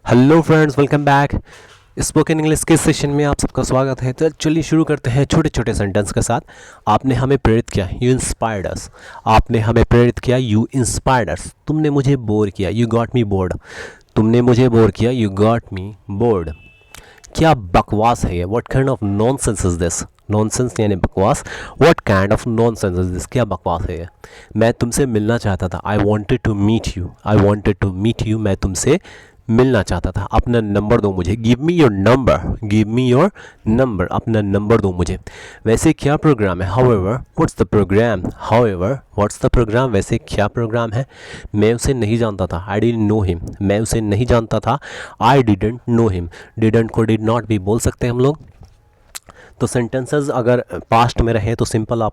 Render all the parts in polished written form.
Hello friends, welcome back. Spoken English के session में आप सबका स्वागत है। तो चलिए शुरू करते हैं छोटे छोटे सेंटेंस के साथ। आपने हमें प्रेरित किया, यू इंस्पायर्ड अस। आपने हमें प्रेरित किया, यू इंस्पायर्ड अस। तुमने मुझे बोर किया, यू गॉट मी बोर्ड। तुमने मुझे बोर किया, यू गॉट मी बोर्ड। क्या बकवास है ये, what kind of nonsense is this. Nonsense यानी बकवास। What kind of nonsense is this, क्या बकवास है ये। मैं तुमसे मिलना चाहता था, I wanted to meet you. I wanted to meet you, मैं तुमसे मिलना चाहता था। अपना नंबर दो मुझे, give me your number. Give me your number, अपना नंबर दो मुझे। वैसे क्या प्रोग्राम है, however what's the programme. However what's the programme, वैसे क्या प्रोग्राम है। मैं उसे नहीं जानता था, आई डिडंट नो हिम। मैं उसे नहीं जानता था, I didn't know him. Didn't को डिड नॉट भी बोल सकते हैं हम लोग। तो सेंटेंसेस अगर पास्ट में रहे तो सिंपल आप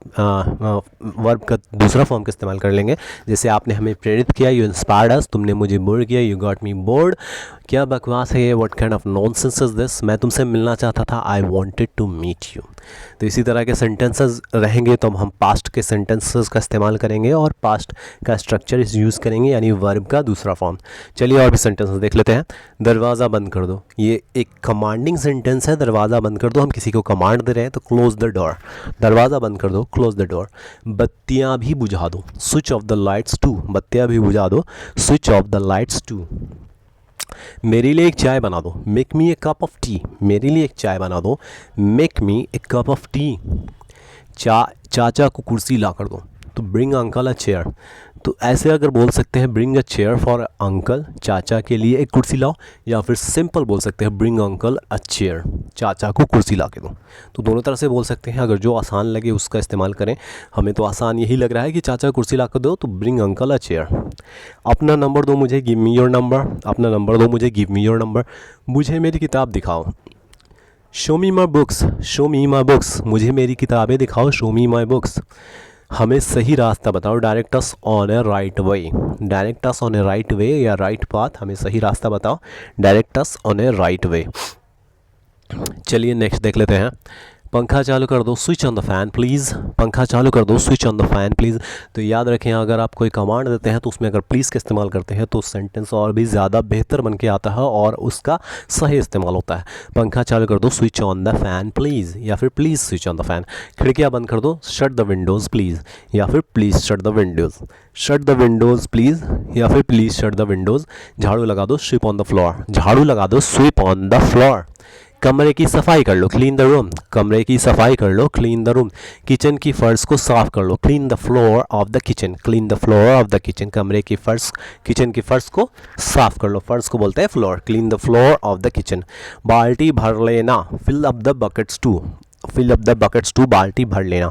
वर्ब का दूसरा फॉर्म का इस्तेमाल कर लेंगे। जैसे आपने हमें प्रेरित किया, यू इंस्पायर्ड अस। तुमने मुझे बोर किया, यू गॉट मी बोर्ड। क्या बकवास है ये, what kind of nonsense is this. मैं तुमसे मिलना चाहता था, I wanted to meet you. तो इसी तरह के सेंटेंसेस रहेंगे तो हम पास्ट के सेंटेंसेस का इस्तेमाल करेंगे और पास्ट का स्ट्रक्चर इस यूज़ करेंगे, यानी वर्ब का दूसरा फॉर्म। चलिए और भी सेंटेंसेस देख लेते हैं। दरवाज़ा बंद कर दो, ये एक कमांडिंग सेंटेंस है। दरवाज़ा बंद कर दो, हम किसी को कमांड दे रहे हैं तो क्लोज द डोर। दरवाज़ा बंद कर दो, क्लोज द डोर। बत्तियाँ भी बुझा दो, switch off the lights too. बत्तियाँ भी बुझा दो, switch off the lights too. मेरे लिए एक चाय बना दो, make me a cup of tea. मेरे लिए एक चाय बना दो, make me a cup of tea. चाचा को कुर्सी ला कर दो, तो ब्रिंग अंकल अ चेयर। तो ऐसे अगर बोल सकते हैं bring a chair for uncle, चाचा के लिए एक कुर्सी लाओ। या फिर सिंपल बोल सकते हैं ब्रिंग अंकल अ चेयर, चाचा को कुर्सी ला के दो। तो दोनों तरह से बोल सकते हैं, अगर जो आसान लगे उसका इस्तेमाल करें। हमें तो आसान यही लग रहा है कि चाचा को कुर्सी ला कर दो, तो ब्रिंग अंकल अ चेयर। अपना नंबर दो मुझे, गिव मी योर नंबर। अपना नंबर दो मुझे, गिव मी योर नंबर। मुझे मेरी किताब दिखाओ, show me my books. Show me my books, मुझे मेरी किताबें दिखाओ, शो मी माई बुक्स। हमें सही रास्ता बताओ, direct us on A right way. Direct us on A right way या राइट पाथ, हमें सही रास्ता बताओ, direct us on A right way. चलिए नेक्स्ट देख लेते हैं। पंखा चालू कर दो, switch on the fan please. पंखा चालू कर दो, switch on the fan please. तो याद रखें, अगर आप कोई कमांड देते हैं तो उसमें अगर प्लीज़ का इस्तेमाल करते हैं तो सेंटेंस और भी ज़्यादा बेहतर बन के आता है और उसका सही इस्तेमाल होता है। पंखा चालू कर दो, switch on the fan please, या फिर please switch on the fan. खिड़कियाँ बंद कर दो, शट द विंडोज़ प्लीज़, या फिर please shut the Windows. Shut the Windows please, या फिर प्लीज़ शट द विंडोज़। झाड़ू लगा दो, स्वीप ऑन द फ्लोर। झाड़ू लगा दो, स्वीप ऑन द फ्लोर। कमरे की सफाई कर लो, क्लीन द रूम। कमरे की सफाई कर लो, क्लीन द रूम। किचन की फर्श को साफ कर लो, clean the floor of the kitchen. Clean the floor of the kitchen, कमरे की फर्श, किचन की फर्श को साफ कर लो। फर्श को बोलते हैं floor, clean the floor of the kitchen. बाल्टी भर लेना, fill up the buckets too. Fill up the buckets too, बाल्टी भर लेना।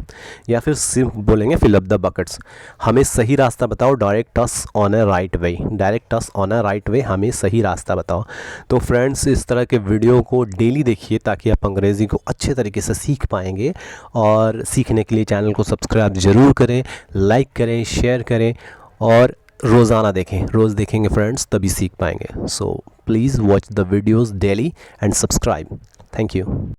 या फिर सिर्फ बोलेंगे फिल अप द बकेट्स। हमें सही रास्ता बताओ, direct us on A right way. Direct us on A right way, हमें सही रास्ता बताओ। तो फ्रेंड्स, इस तरह के वीडियो को डेली देखिए ताकि आप अंग्रेज़ी को अच्छे तरीके से सीख पाएंगे। और सीखने के लिए चैनल को सब्सक्राइब ज़रूर करें, लाइक करें, शेयर करें और रोज़ाना देखें। रोज़ देखेंगे फ्रेंड्स तभी सीख पाएंगे। So please watch the videos daily and subscribe. Thank you.